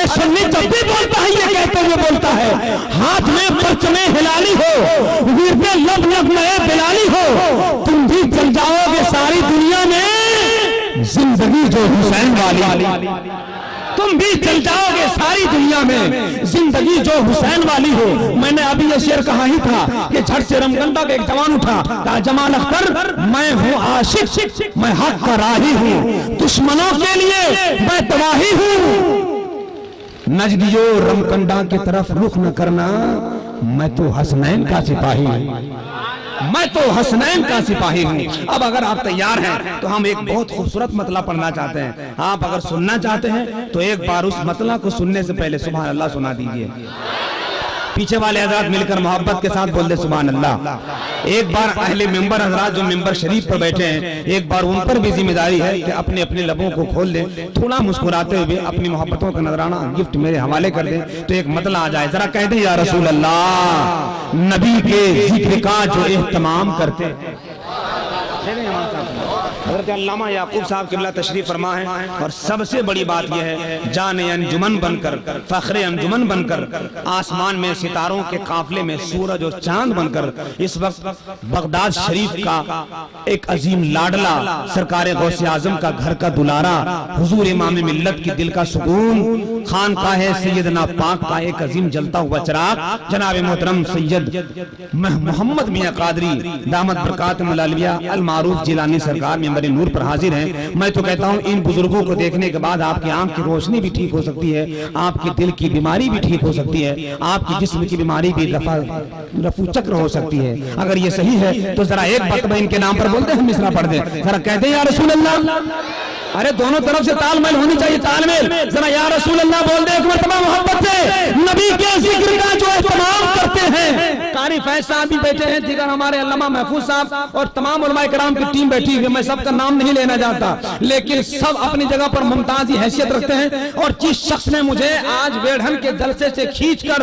सुन्नी जब भी बोलता है ये कहते हुए बोलता है, हाथ में परचमे हिलाली हो, वीर पे लब लब नए बिलाली हो, तुम भी चल जाओगे सारी दुनिया में जिंदगी जो हुसैन वाली, तुम भी चल जाओगे सारी दुनिया में जिंदगी जो हुसैन वाली हो। मैंने अभी ये शेर कहा ही था कि झट से रमगंडा का एक जवान उठा, कहा जमाल अख्तर मैं हूँ आशिक, मैं हक का राही हूँ, दुश्मनों के लिए मैं तबाही हूँ। नजदियो रमकंडा की तरफ रुख न करना, मैं तो हसनैन का सिपाही हूँ, मैं तो हसनैन का सिपाही हूँ। अब अगर आप तैयार हैं तो हम एक बहुत खूबसूरत मतला पढ़ना चाहते हैं। आप अगर सुनना चाहते हैं तो एक बार उस मतला को सुनने से पहले सुभान अल्लाह सुना दीजिए। पीछे वाले हजरात मिलकर मोहब्बत के साथ बोल दे सुभान अल्लाह। एक बार अहले मिंबर हजरात जो मिंबर शरीफ पर बैठे हैं, एक बार उन पर भी जिम्मेदारी है कि अपने अपने लबों को खोल दें, थोड़ा मुस्कुराते हुए अपनी मोहब्बतों का नजराना गिफ्ट मेरे हवाले कर दें, तो एक मतला आ जाए। जरा कह दें या रसूल अल्लाह, नबी के जिक्र का जो एहतमाम करते हैं। हज़रत अल्लामा याकूब साहब किबला तशरीफ फरमा है, और सबसे बड़ी बात यह है, जाने अंजुमन बनकर, फख्रे अंजुमन बनकर, आसमान में सितारों के काफिले में सूरज और चांद बनकर इस वक्त बगदाद शरीफ का एक अजीम लाडला सरकार गौसे आजम का घर का दुलारा, हुजूर इमाम मिल्लत की दिल का सुकून, खानकाह सैयदना पाक का एक अजीम जलता हुआ चिराग जनाब मोहतरम सैयद मोहम्मद मियां कादरी दामद बरकातुहुल आलिया अल मारूफ जिलानी सरकार मेंबर नूर पर हाजिर हैं। मैं तो कहता हूं इन बुजुर्गों को देखने के बाद आपकी आंख की रोशनी भी ठीक हो सकती है, आपकी दिल की बीमारी भी ठीक हो सकती है, आपकी जिस्म की बीमारी भी रफू चक्र हो सकती है। अगर ये सही है तो जरा एक मरतबा इनके नाम पर बोलते हैं, हम मिसरा पढ़ दें, जरा कहते हैं या रसूल अल्लाह। अरे दोनों तरफ से तालमेल होनी चाहिए, तालमेल। जरा या रसूल अल्लाह बोल दे एक मरतबा मोहब्बत से। नबी के जिक्र का जो एहतमाम करते हैं, कारी फैज साहब भी बैठे हैं, दिगर हमारे अल्लामा महफूज साहब और तमाम उलमाए कराम की टीम बैठी हुई है। मैं सबका नाम नहीं लेना चाहता, लेकिन सब अपनी जगह पर मुमताजी हैसियत रखते हैं। और जिस शख्स ने मुझे आज बेढ़न के जलसे से खींचकर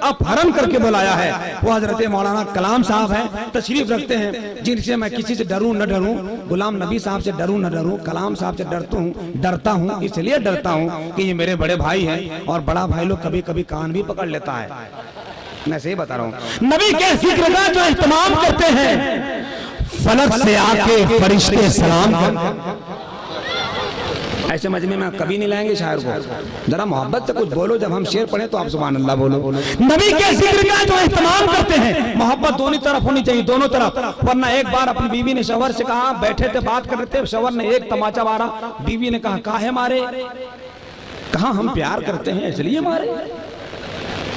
अपहरण करके बुलाया है, वो हजरत मौलाना कलाम साहब हैं, तशरीफ रखते हैं, जिनसे मैं किसी से डरूं न डरूं, गुलाम नबी साहब से डरूं न डरूं, कलाम साहब डरता हूँ, इसलिए डरता हूँ कि ये मेरे बड़े भाई हैं, और बड़ा भाई लोग कभी कभी कान भी पकड़ लेता है। मैं सही बता रहा हूँ। नबी के जिक्र का जो एहतमाम करते हैं, फलक से आके फरिश्ते सलाम करते। ऐसे मजमे में कभी नहीं लाएंगे शायर को। जरा मोहब्बत से कुछ बोलो, जब हम शेर पढ़े तो आप सुभान अल्लाह बोलो। नबी के जिक्र का जो एहतमाम करते हैं, मोहब्बत दोनों तरफ होनी चाहिए, दोनों तरफ। वरना एक बार अपनी बीवी ने शौहर से कहा, बैठे थे बात कर रहे थे, शौहर ने एक तमाचा मारा, बीवी ने कहा काहे मारे? कहा हम प्यार करते हैं इसलिए मारे।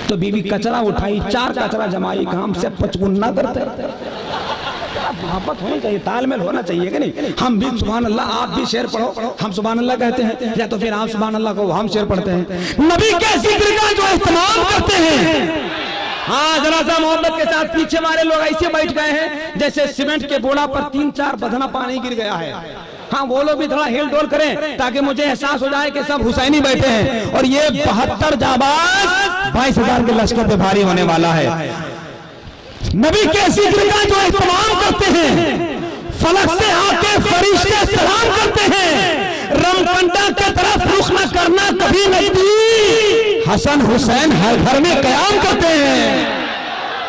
तो बीवी कचरा उठाई, 4 कचरा जमाई, कहा हमसे 55 करते। मोहब्बत होनी चाहिए, तालमेल होना चाहिए कि नहीं? हम भी सुभान अल्लाह, आप भी शेर पढ़ो, हम सुभान अल्लाह कहते हैं, या तो फिर आप सुभान अल्लाह को हम शेर पढ़ते हैं। नबी के जिक्र का जो एहतमाम करते हैं, हाँ जरा सा मोहब्बत के साथ। पीछे वाले लोग ऐसे बैठ गए हैं जैसे सीमेंट के बोड़ा पर 3-4 बधना पानी गिर गया है। हाँ वो लोग भी थोड़ा हिल डोल करें ताकि मुझे एहसास हो जाए कि सब हुसैनी बैठे हैं, और ये 72 जाबाज 22,000 के लश्कर पे भारी होने वाला है। नबी के जिक्र का जो एहतमाम करते हैं, फलक से आके फरिश्ते सलाम करते हैं, रमकंडा की तरफ रुख न करना कभी नहीं। हसन हुसैन हर घर में कयाम करते हैं,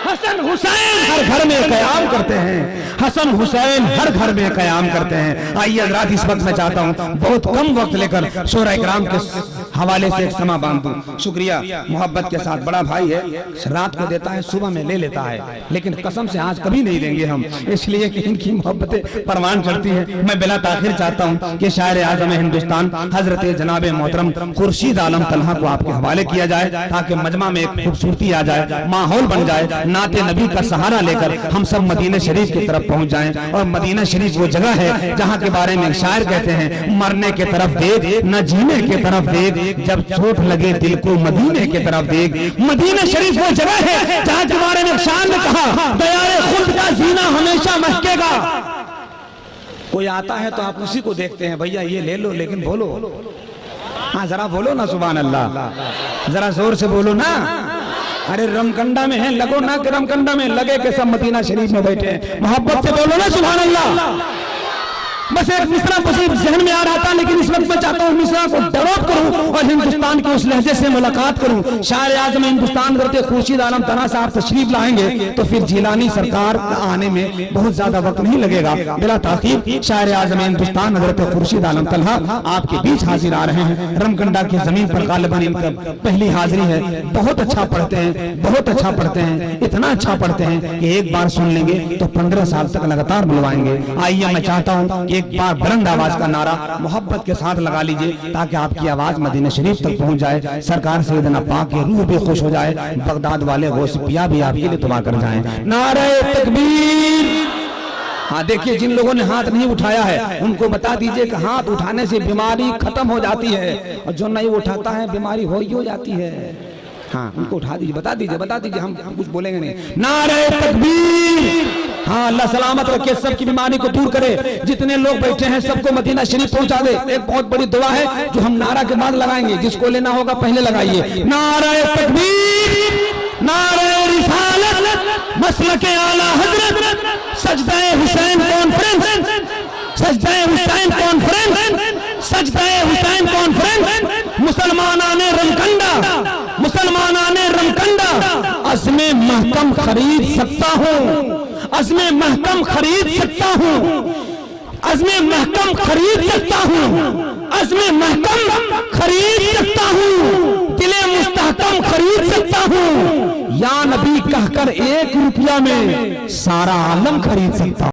हसन हुसैन हर घर में कयाम करते हैं, हसन हुसैन हर घर में कयाम करते हैं। आइए हज़रात, इस वक्त मैं चाहता हूँ बहुत कम वक्त लेकर शोरा इकराम के हवाले से एक समा बांध दूं। शुक्रिया मोहब्बत के साथ। बड़ा भाई है, रात को देता है, सुबह में ले लेता है, लेकिन कसम से आज कभी नहीं देंगे हम, इसलिए कि इनकी मोहब्बतें परवान चढ़ती है। मैं बिला ताखिर चाहता हूँ कि शायर आज़म हिंदुस्तान हजरत जनाब मोहतरम खुर्शीद आलम तलहा को आपके हवाले किया जाए, ताकि मजमा में एक खूबसूरती आ जाए, माहौल बन जाए, नाते नबी का सहारा लेकर हम सब मदीना शरीफ की तरफ पहुंच जाएं। और मदीना शरीफ वो जगह है जहां के बारे में शायर कहते हैं, मरने के तरफ देख न जीने के तरफ देख, जब चोट लगे दिल को मदीने के तरफ देख। मदीना शरीफ वो जगह है जहां के बारे में शायर ने कहा, दयाए खुद का जीना हमेशा महकेगा। कोई आता है तो आप उसी को देखते हैं, भैया ये ले लो, लेकिन बोलो, हाँ जरा बोलो ना सुभान अल्लाह, जरा जोर से बोलो ना। अरे रमकंडा में है, लगो ना कि रमकंडा में, लगे के सब मदीना शरीफ में बैठे हैं। मोहब्बत से बोलो ना सुभान अल्लाह। बस एक मिसरा मुझे जहन में आ रहा था, लेकिन इस वक्त मैं चाहता हूँ मिसरा को डेवलप करूँ और हिंदुस्तान के उस लहजे से मुलाकात करूँ। शायर आज़म हिंदुस्तान करते खुर्शीद आलम तना साहब तशरीफ लाएंगे तो फिर जिलानी सरकार आने में बहुत ज्यादा वक्त नहीं लगेगा। बिला ताकीब शायर आज़म हिंदुस्तान हजरत खुर्शीद आलम तलहा आपके बीच हाजिर आ रहे हैं। रमकंडा की जमीन पर गालिबन इनका पहली हाजिरी है। बहुत अच्छा पढ़ते हैं, बहुत अच्छा पढ़ते हैं, इतना अच्छा पढ़ते हैं कि एक बार सुन लेंगे तो 15 साल तक लगातार बुलवाएंगे। आइए मैं चाहता हूँ एक बार बुलंद आवाज का नारा मोहब्बत के साथ लगा लीजिए ताकि आपकी आवाज मदीना शरीफ तक पहुंच जाए। सरकार सैयदना पाक की रूह भी खुश हो जाए, बगदाद वाले गौस पिया भी आपके लिए दुआ कर जाएं। नारे तकबीर। हाँ देखिए, जिन लोगों ने हाथ नहीं उठाया है उनको बता दीजिए कि हाथ उठाने से बीमारी खत्म हो जाती है और जो नहीं उठाता है बीमारी हो ही हो जाती है। हाँ उनको उठा दीजिए, बता दीजिए, हम कुछ बोलेंगे नहीं। नारे तकबीर। हाँ अल्लाह सलामत रखे, सबकी बीमारी को दूर करे। जितने लोग बैठे हैं सबको मदीना शरीफ पहुंचा दे। एक बहुत बड़ी दुआ है जो हम नारा के बाद लगाएंगे, जिसको लेना होगा पहले लगाइए। नारे तकबीर, नारे रिसालत, मसलके आला हजरत, सजदाए हुसैन कॉन्फ्रेंस, सजदाए हुसैन कॉन्फ्रेंस, सजदाए हुसैन कॉन्फ्रेंस, मुसलमानाने रमकंडा, मुसलमानाने रमकंडा, अज़्मे महकम खरीद सकता हूँ, अज़्मे महकम खरीद सकता हूँ, अज़्मे महकम खरीद सकता हूँ, अज़्मे महकम खरीद सकता हूँ, दिले मुस्तहकम खरीद सकता हूँ। या नबी कहकर 1 रुपया में सारा आलम खरीद सकता हूँ।